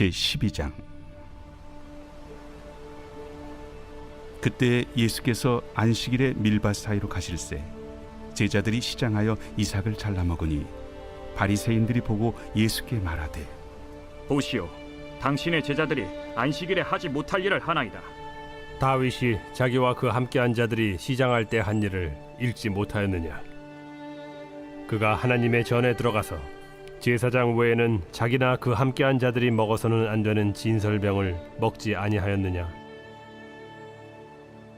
제12장. 그때 예수께서 안식일에 밀밭 사이로 가실새 제자들이 시장하여 이삭을 잘라 먹으니 바리새인들이 보고 예수께 말하되, 보시오, 당신의 제자들이 안식일에 하지 못할 일을 하나이다. 다윗이 자기와 그 함께한 자들이 시장할 때 한 일을 읽지 못하였느냐? 그가 하나님의 전에 들어가서 제사장 외에는 자기나 그 함께한 자들이 먹어서는 안 되는 진설병을 먹지 아니하였느냐?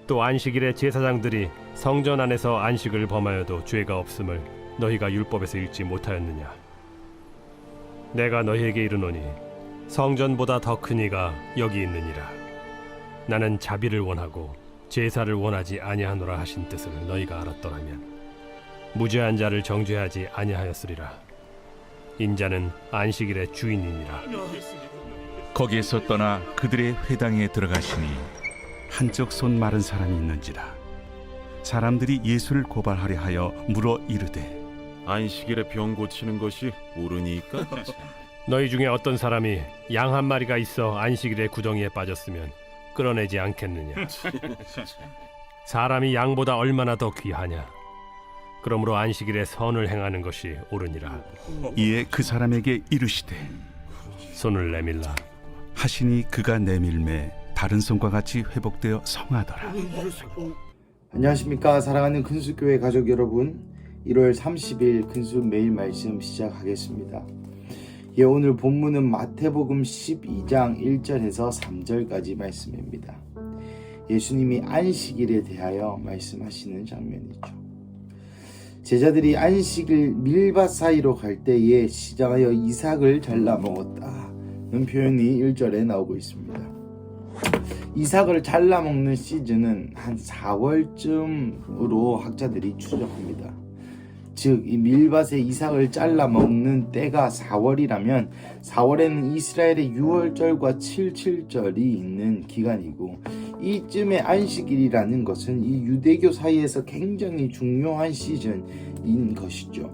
또 안식일에 제사장들이 성전 안에서 안식을 범하여도 죄가 없음을 너희가 율법에서 읽지 못하였느냐? 내가 너희에게 이르노니 성전보다 더 큰 이가 여기 있느니라. 나는 자비를 원하고 제사를 원하지 아니하노라 하신 뜻을 너희가 알았더라면 무죄한 자를 정죄하지 아니하였으리라. 인자는 안식일의 주인이니라. 거기에서 떠나 그들의 회당에 들어가시니 한쪽 손 마른 사람이 있는지라. 사람들이 예수를 고발하려 하여 물어 이르되, 안식일에 병 고치는 것이 옳으니까? 너희 중에 어떤 사람이 양 한 마리가 있어 안식일에 구덩이에 빠졌으면 끌어내지 않겠느냐? 사람이 양보다 얼마나 더 귀하냐? 그러므로 안식일에 선을 행하는 것이 옳으니라. 이에 그 사람에게 이르시되, 손을 내밀라. 하시니 그가 내밀매 다른 손과 같이 회복되어 성하더라. 안녕하십니까, 사랑하는 근수교회 가족 여러분. 1월 30일 근수 매일 말씀 시작하겠습니다. 오늘 본문은 마태복음 12장 1절에서 3절까지 말씀입니다. 예수님이 안식일에 대하여 말씀하시는 장면이죠. 제자들이 안식일 밀밭 사이로 갈 때에 시장하여 이삭을 잘라 먹었다는 표현이 1절에 나오고 있습니다. 이삭을 잘라 먹는 시즌은 한 4월쯤으로 학자들이 추정합니다. 즉, 이 밀밭에 이삭을 잘라 먹는 때가 4월이라면 4월에는 이스라엘의 6월절과 7.7절이 있는 기간이고, 이쯤의 안식일이라는 것은 이 유대교 사이에서 굉장히 중요한 시즌인 것이죠.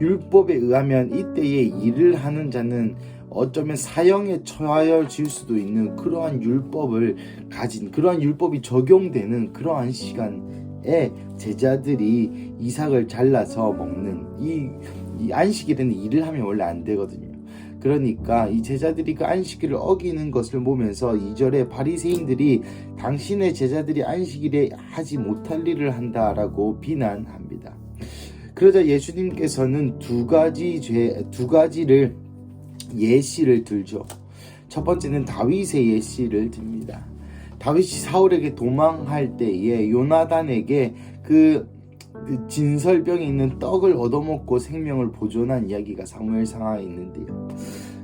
율법에 의하면 이때에 일을 하는 자는 어쩌면 사형에 처하여질 수도 있는 그러한 율법을 가진, 그러한 율법이 적용되는 그러한 시간에 제자들이 이삭을 잘라서 먹는 이 안식일에는 일을 하면 원래 안 되거든요. 그러니까 이 제자들이 그 안식일을 어기는 것을 보면서 2절에 바리새인들이 당신의 제자들이 안식일에 하지 못할 일을 한다라고 비난합니다. 그러자 예수님께서는 두 가지를 예시를 들죠. 첫 번째는 다윗의 예시를 듭니다. 다윗이 사울에게 도망할 때에 요나단에게 그 진설병에 있는 떡을 얻어먹고 생명을 보존한 이야기가 사무엘상하에 있는데요.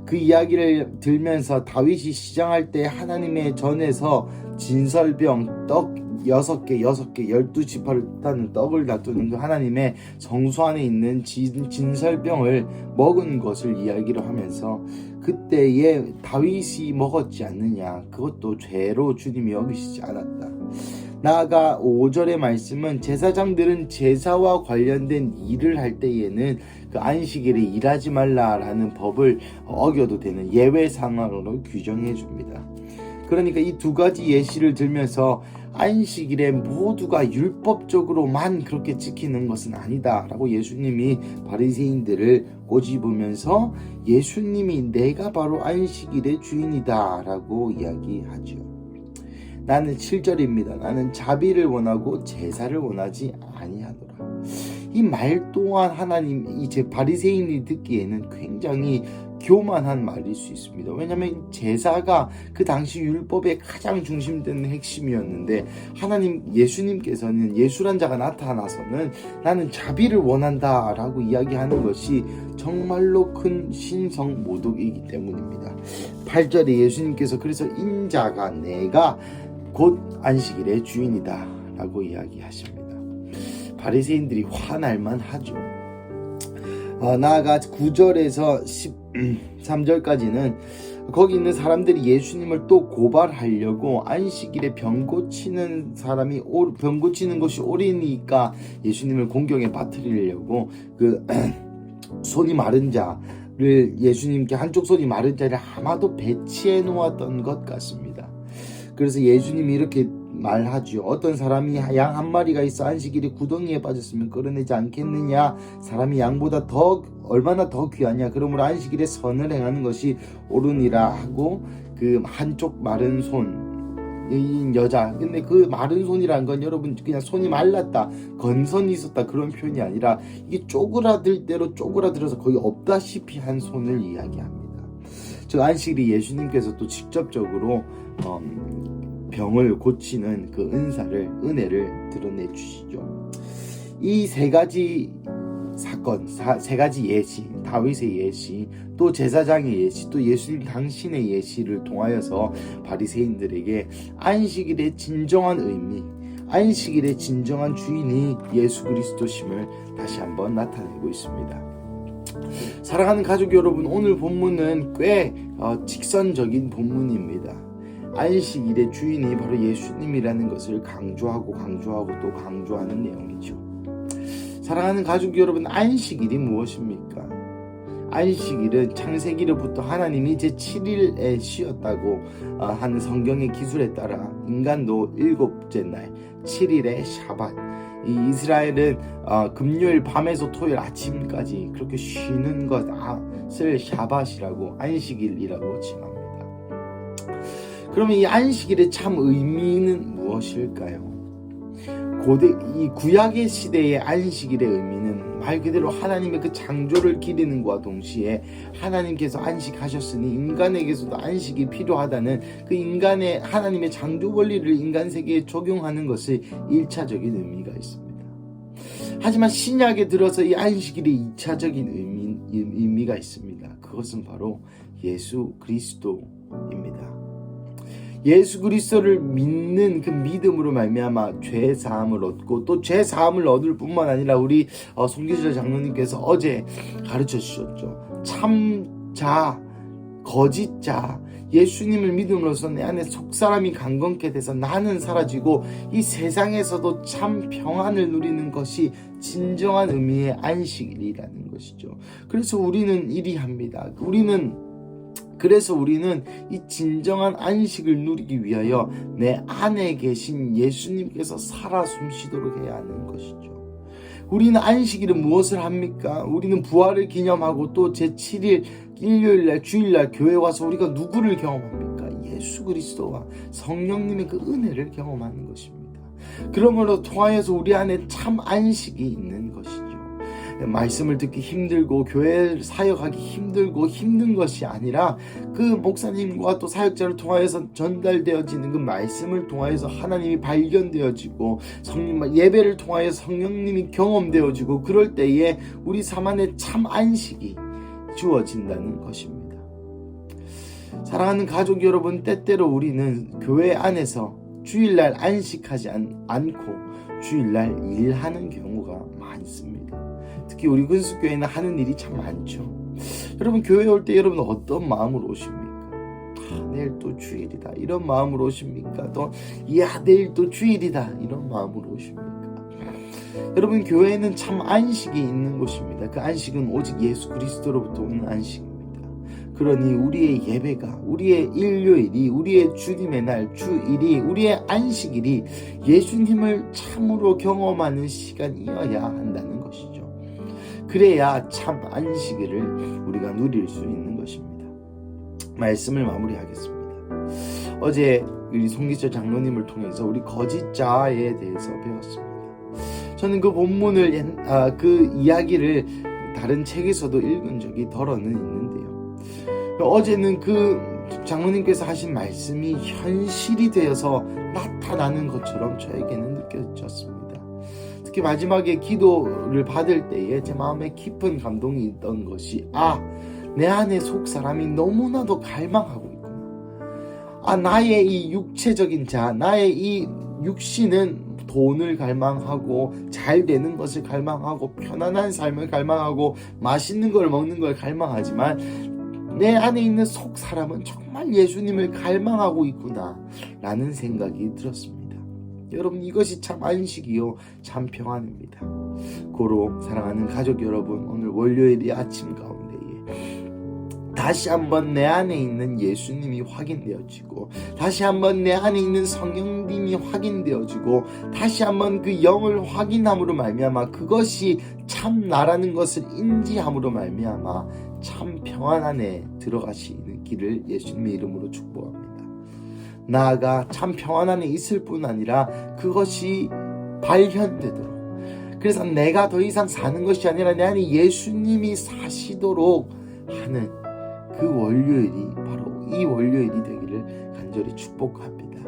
그 이야기를 들면서 다윗이 시장할 때 하나님의 전에서 진설병 떡 6개 12지파를 따는 떡을 놔두는 그 하나님의 성소 안에 있는 진설병을 먹은 것을 이야기를 하면서 그때에 다윗이 먹었지 않느냐, 그것도 죄로 주님이 여기시지 않았다. 나아가 5절의 말씀은 제사장들은 제사와 관련된 일을 할 때에는 그 안식일에 일하지 말라라는 법을 어겨도 되는 예외 상황으로 규정해 줍니다. 그러니까 이 두 가지 예시를 들면서 안식일에 모두가 율법적으로만 그렇게 지키는 것은 아니다 라고 예수님이 바리새인들을 꼬집으면서 예수님이 내가 바로 안식일의 주인이다 라고 이야기하죠. 나는 7절입니다. 나는 자비를 원하고 제사를 원하지 아니하노라. 이 말 또한 하나님, 이제 바리새인이 듣기에는 굉장히 교만한 말일 수 있습니다. 왜냐하면 제사가 그 당시 율법의 가장 중심되는 핵심이었는데, 예수님께서는 예수란 자가 나타나서는 나는 자비를 원한다 라고 이야기하는 것이 정말로 큰 신성 모독이기 때문입니다. 8절에 예수님께서 그래서 인자가 내가 곧 안식일의 주인이다 라고 이야기하십니다. 바리새인들이 화날만 하죠. 나아가 9절에서 13절까지는 거기 있는 사람들이 예수님을 또 고발하려고 안식일에 병 고치는 것이 옳으니까 예수님을 공경에 빠뜨리려고 그 손이 마른 자, 예수님께 한쪽 손이 마른 자리를 아마도 배치해 놓았던 것 같습니다. 그래서 예수님이 이렇게 말하죠. 어떤 사람이 양 한 마리가 있어 안식일에 구덩이에 빠졌으면 끌어내지 않겠느냐. 사람이 양보다 얼마나 더 귀하냐. 그러므로 안식일에 선을 행하는 것이 옳으니라 하고, 그 한쪽 마른 손인 여자, 근데 그 마른 손이란 건 여러분 그냥 손이 말랐다, 건선이 있었다 그런 표현이 아니라 이게 쪼그라들 대로 쪼그라들어서 거의 없다시피 한 손을 이야기합니다. 즉 안식일이 예수님께서 또 직접적으로 병을 고치는 그 은혜를 드러내 주시죠. 이 세 가지 사건, 세 가지 예시, 다윗의 예시, 또 제사장의 예시, 또 예수님 당신의 예시를 통하여서 바리새인들에게 안식일의 진정한 의미, 안식일의 진정한 주인이 예수 그리스도심을 다시 한번 나타내고 있습니다. 사랑하는 가족 여러분, 오늘 본문은 꽤 직선적인 본문입니다. 안식일의 주인이 바로 예수님이라는 것을 강조하고 또 강조하는 내용이죠. 사랑하는 가족 여러분, 안식일이 무엇입니까? 안식일은 창세기로부터 하나님이 제7일에 쉬었다고 하는 성경의 기술에 따라 인간도 7째 날 7일의 샤밧, 이 이스라엘은 금요일 밤에서 토요일 아침까지 그렇게 쉬는 것을 샤밧이라고, 안식일이라고 칭합니다. 그러면 이 안식일의 참 의미는 무엇일까요? 이 구약의 시대의 안식일의 의미는 말 그대로 하나님의 그 창조를 기리는 것과 동시에 하나님께서 안식하셨으니 인간에게서도 안식이 필요하다는 그 인간의 하나님의 창조 원리를 인간 세계에 적용하는 것이 1차적인 의미가 있습니다. 하지만 신약에 들어서 이 안식일의 2차적인 의미가 있습니다. 그것은 바로 예수 그리스도입니다. 예수 그리스도를 믿는 그 믿음으로 말미암아 죄 사함을 얻고, 또 죄 사함을 얻을 뿐만 아니라 우리 송기철 장로님께서 어제 가르쳐 주셨죠. 참자, 거짓자, 예수님을 믿음으로써 내 안에 속사람이 강건케 돼서 나는 사라지고 이 세상에서도 참 평안을 누리는 것이 진정한 의미의 안식일이라는 것이죠. 그래서 우리는 이리 합니다. 그래서 우리는 이 진정한 안식을 누리기 위하여 내 안에 계신 예수님께서 살아 숨쉬도록 해야 하는 것이죠. 우리는 안식일은 무엇을 합니까? 우리는 부활을 기념하고 또 제7일 일요일날 주일날 교회 와서 우리가 누구를 경험합니까? 예수 그리스도와 성령님의 그 은혜를 경험하는 것입니다. 그러므로 통하여서 우리 안에 참 안식이 있는 것이죠. 말씀을 듣기 힘들고 교회 사역하기 힘들고 힘든 것이 아니라 그 목사님과 또 사역자를 통하여서 전달되어지는 그 말씀을 통하여서 하나님이 발견되어지고 예배를 통하여서 성령님이 경험되어지고, 그럴 때에 우리 삶 안에 참 안식이 주어진다는 것입니다. 사랑하는 가족 여러분, 때때로 우리는 교회 안에서 주일날 안식하지 않고 주일날 일하는 경우가 많습니다. 특히 우리 근수교회는 하는 일이 참 많죠. 여러분, 교회 올 때 여러분 어떤 마음으로 오십니까? 내일 또 주일이다 이런 마음으로 오십니까? 또 내일 또 주일이다 이런 마음으로 오십니까? 여러분, 교회는 참 안식이 있는 곳입니다. 그 안식은 오직 예수 그리스도로부터 오는 안식입니다. 그러니 우리의 예배가, 우리의 일요일이, 우리의 주님의 날, 주일이, 우리의 안식일이 예수님을 참으로 경험하는 시간이어야 한다는 것이죠. 그래야 참 안식일을 우리가 누릴 수 있는 것입니다. 말씀을 마무리하겠습니다. 어제 우리 송기철 장로님을 통해서 우리 거짓자에 대해서 배웠습니다. 저는 그 본문을 그 이야기를 다른 책에서도 읽은 적이 덜어는 있는데요. 어제는 그 장로님께서 하신 말씀이 현실이 되어서 나타나는 것처럼 저에게는 느껴졌습니다. 특히 마지막에 기도를 받을 때에 제 마음에 깊은 감동이 있던 것이, 내 안에 속 사람이 너무나도 갈망하고 있구나. 나의 이 육체적인 자, 나의 이 육신은 돈을 갈망하고 잘 되는 것을 갈망하고 편안한 삶을 갈망하고 맛있는 걸 먹는 걸 갈망하지만 내 안에 있는 속 사람은 정말 예수님을 갈망하고 있구나 라는 생각이 들었습니다. 여러분, 이것이 참 안식이요 참 평안입니다. 고로 사랑하는 가족 여러분, 오늘 월요일의 아침 가운데에 다시 한번 내 안에 있는 예수님이 확인되어지고, 다시 한번 내 안에 있는 성령님이 확인되어지고, 다시 한번 그 영을 확인함으로 말미암아 그것이 참 나라는 것을 인지함으로 말미암아 참 평안 안에 들어가시는 길을 예수님의 이름으로 축복합니다. 나아가 참 평안 안에 있을 뿐 아니라 그것이 발현되도록, 그래서 내가 더 이상 사는 것이 아니라 내 안에 예수님이 사시도록 하는 그 월요일이 바로 이 월요일이 되기를 간절히 축복합니다.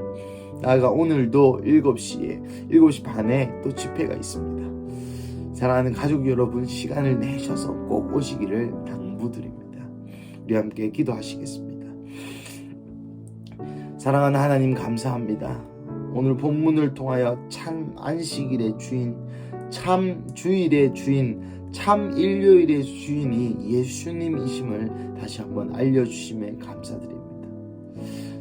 나아가 오늘도 7시 반에 또 집회가 있습니다. 사랑하는 가족 여러분, 시간을 내셔서 꼭 오시기를 당부드립니다. 우리 함께 기도하시겠습니다. 사랑하는 하나님, 감사합니다. 오늘 본문을 통하여 참 안식일의 주인, 참 주일의 주인, 참 일요일의 주인이 예수님이심을 다시 한번 알려주심에 감사드립니다.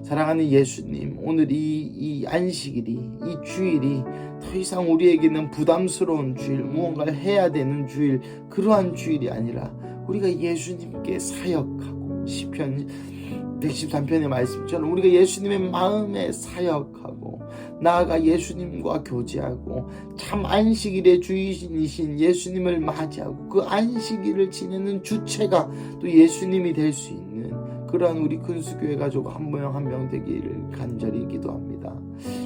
사랑하는 예수님, 오늘 이 안식일이, 이 주일이 더 이상 우리에게는 부담스러운 주일, 무언가를 해야 되는 주일, 그러한 주일이 아니라 우리가 예수님께 사역하고, 시편 113편의 말씀처럼 우리가 예수님의 마음에 사역하고, 나아가 예수님과 교제하고, 참 안식일의 주인이신 예수님을 맞이하고, 그 안식일을 지내는 주체가 또 예수님이 될 수 있는 그러한 우리 근수교회 가족 한 명 한 명 되기를 간절히 기도합니다.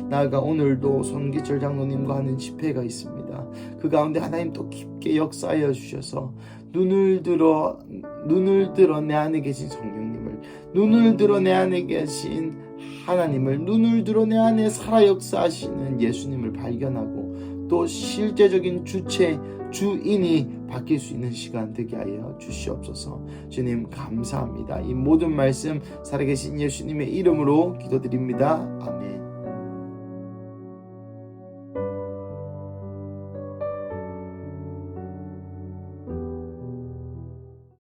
나아가 오늘도 손기철 장로님과 하는 집회가 있습니다. 그 가운데 하나님 또 깊게 역사하여 주셔서 눈을 들어 내 안에 계신 성령님을, 눈을 들어 내 안에 계신 하나님을, 눈을 들어 내 안에 살아 역사하시는 예수님을 발견하고 또 실제적인 주체, 주인이 바뀔 수 있는 시간 되게 하여 주시옵소서. 주님 감사합니다. 이 모든 말씀 살아계신 예수님의 이름으로 기도드립니다. 아멘.